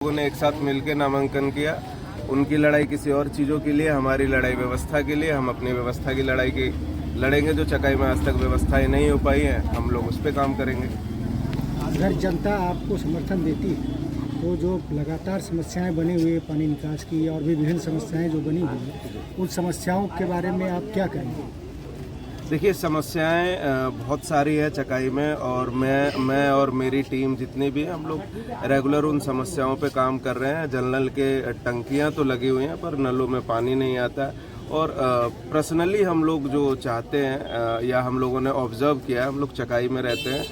लोगों ने एक साथ मिलकर नामांकन किया। उनकी लड़ाई किसी और चीज़ों के लिए, हमारी लड़ाई व्यवस्था के लिए। हम अपनी व्यवस्था की लड़ाई की लड़ेंगे। जो चकाई में आज तक व्यवस्थाएं नहीं हो पाई हैं, हम लोग उस पर काम करेंगे। अगर जनता आपको समर्थन देती है तो जो लगातार समस्याएं बनी हुई है, पानी निकास की और भी विभिन्न समस्याएं जो बनी हुई है, उन समस्याओं के बारे में आप क्या करेंगे? देखिए, समस्याएं बहुत सारी है चकाई में, और मैं और मेरी टीम जितनी भी है, हम लोग रेगुलर उन समस्याओं पे काम कर रहे हैं। जल नल के टंकियां तो लगी हुई हैं, पर नलों में पानी नहीं आता। और पर्सनली हम लोग जो चाहते हैं या हम लोगों ने ऑब्जर्व किया है, हम लोग चकाई में रहते हैं,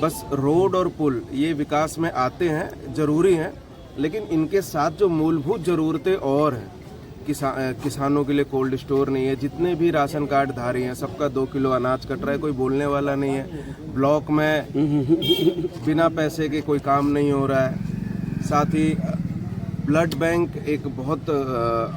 बस रोड और पुल ये विकास में आते हैं, ज़रूरी हैं, लेकिन इनके साथ जो मूलभूत ज़रूरतें और हैं, किसानों के लिए कोल्ड स्टोर नहीं है। जितने भी राशन कार्ड धारी हैं, सबका 2 किलो अनाज कट रहा है, कोई बोलने वाला नहीं है। ब्लॉक में बिना पैसे के कोई काम नहीं हो रहा है। साथ ही ब्लड बैंक एक बहुत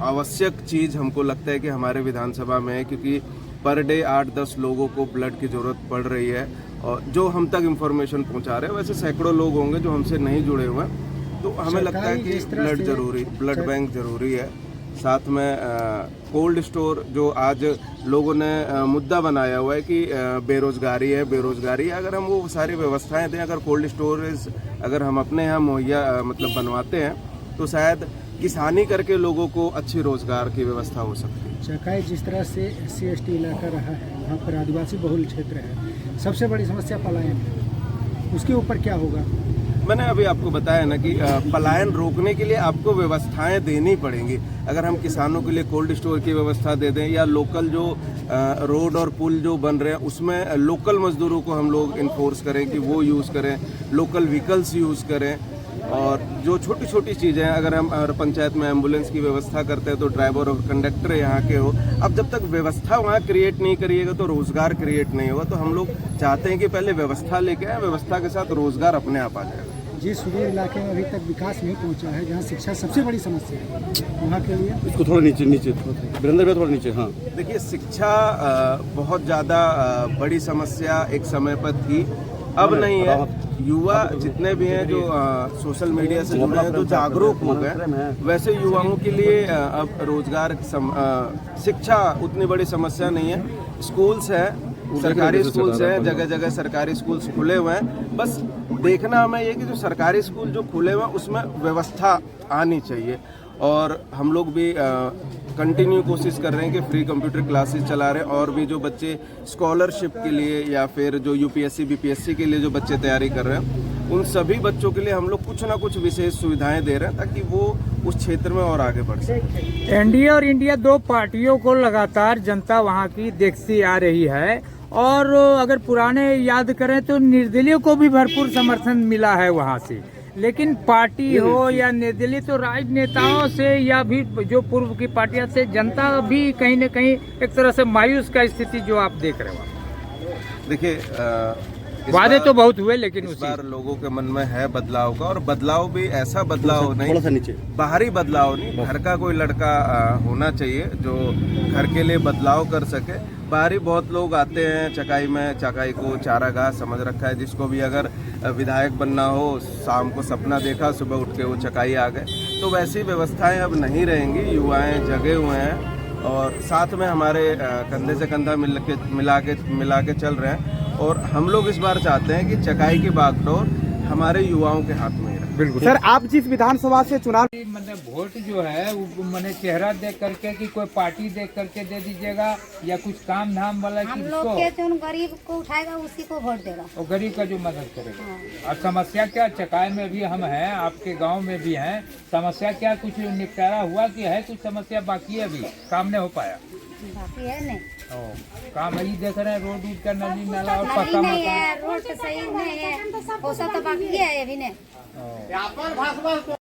आवश्यक चीज़ हमको लगता है कि हमारे विधानसभा में है, क्योंकि पर डे 8-10 लोगों को ब्लड की ज़रूरत पड़ रही है। और जो हम तक इन्फॉर्मेशन पहुंचा रहे हैं, वैसे सैकड़ों लोग होंगे जो हमसे नहीं जुड़े हुए हैं, तो हमें लगता है कि ब्लड बैंक ज़रूरी है। साथ में कोल्ड स्टोर जो आज लोगों ने मुद्दा बनाया हुआ है कि बेरोजगारी है, अगर हम वो सारी व्यवस्थाएं दें, अगर कोल्ड स्टोरेज अगर हम अपने यहाँ मुहैया मतलब बनवाते हैं, तो शायद किसानी करके लोगों को अच्छी रोजगार की व्यवस्था हो सकती है। चकाई जिस तरह से SC/ST इलाका रहा है, वहाँ पर आदिवासी बहुल क्षेत्र है, सबसे बड़ी समस्या पलायन है, उसके ऊपर क्या होगा? मैंने अभी आपको बताया ना कि पलायन रोकने के लिए आपको व्यवस्थाएं देनी पड़ेंगी। अगर हम किसानों के लिए कोल्ड स्टोर की व्यवस्था दे दें, या लोकल जो रोड और पुल जो बन रहे हैं, उसमें लोकल मजदूरों को हम लोग इन्फोर्स करें कि वो यूज़ करें, लोकल व्हीकल्स यूज़ करें। और जो छोटी छोटी चीज़ें हैं, अगर हम हर पंचायत में एम्बुलेंस की व्यवस्था करते हैं, तो ड्राइवर और कंडक्टर यहाँ के हो। अब जब तक व्यवस्था वहाँ क्रिएट नहीं करिएगा तो रोज़गार क्रिएट नहीं होगा। तो हम लोग चाहते हैं कि पहले व्यवस्था लेके आए, व्यवस्था के साथ रोज़गार अपने आप आ जाएगा। जिस सुदूर इलाके में अभी तक विकास नहीं पहुंचा है, जहां शिक्षा सबसे बड़ी समस्या है, वहाँ के लिए इसको थोड़ा नीचे वीरेंद्र भैया, थोड़ा नीचे। हाँ, देखिए, शिक्षा बहुत ज़्यादा बड़ी समस्या एक समय पर थी, अब नहीं है। युवा जितने भी हैं जो सोशल मीडिया से जुड़े हैं, तो जागरूक हो गए, वैसे युवाओं के लिए अब रोजगार शिक्षा उतनी बड़ी समस्या नहीं है। स्कूल्स हैं, सरकारी स्कूल्स हैं, जगह जगह सरकारी स्कूल्स खुले हुए हैं। बस देखना हमें ये कि जो सरकारी स्कूल जो खुले हुए हैं, उसमें व्यवस्था आनी चाहिए। और हम लोग भी कंटिन्यू कोशिश कर रहे हैं कि फ्री कंप्यूटर क्लासेस चला रहे हैं, और भी जो बच्चे स्कॉलरशिप के लिए या फिर जो UPSC BPSC के लिए जो बच्चे तैयारी कर रहे हैं, उन सभी बच्चों के लिए हम लोग कुछ ना कुछ विशेष सुविधाएं दे रहे हैं, ताकि वो उस क्षेत्र में और आगे बढ़ सके। NDA और इंडिया 2 पार्टियों को लगातार जनता वहाँ की देखती आ रही है, और अगर पुराने याद करें तो निर्दलीय को भी भरपूर समर्थन मिला है वहाँ से। लेकिन पार्टी हो या निर्दलीय, तो राजनेताओं से या भी जो पूर्व की पार्टियां से जनता भी कहीं न कहीं एक तरह से मायूस का स्थिति जो आप देख रहे हो। देखिए, वादे तो बहुत हुए, लेकिन इस बार लोगों के मन में है बदलाव का, और बदलाव भी ऐसा बदलाव नहीं, बाहरी बदलाव नहीं, घर का कोई लड़का होना चाहिए जो घर के लिए बदलाव कर सके। बाहरी बहुत लोग आते हैं चकाई में, चकाई को चारागाह समझ रखा है। जिसको भी अगर विधायक बनना हो, शाम को सपना देखा, सुबह उठ के वो चकाई आ गए। तो वैसी व्यवस्थाएं अब नहीं रहेंगी। युवाएं जगे हुए हैं, और साथ में हमारे कंधे से कंधा मिला के चल रहे हैं। और हम लोग इस बार चाहते हैं कि चकाई की बागडोर हमारे युवाओं के हाथ में ही रहे। बिल्कुल सर, आप जिस विधानसभा से चुनाव, मतलब वोट जो है वो मैंने चेहरा देख करके कि कोई पार्टी देख करके दे दीजिएगा, या कुछ काम धाम वाला हम लोग के जो गरीब को उठाएगा उसी को वोट देगा, और गरीब का जो मदद करेगा। और समस्या क्या, चकाई में भी हम हैं, आपके गांव में भी हैं, समस्या क्या कुछ निपटारा हुआ कि है कुछ समस्या बाकी है, अभी काम नहीं हो पाया? बाकी है नहीं, काम यही देख रहे हैं, रोड का नली नाला और नहीं पक्का नहीं है, रोड तो सही नहीं है, वो सब तो बाकी है अभी नहीं।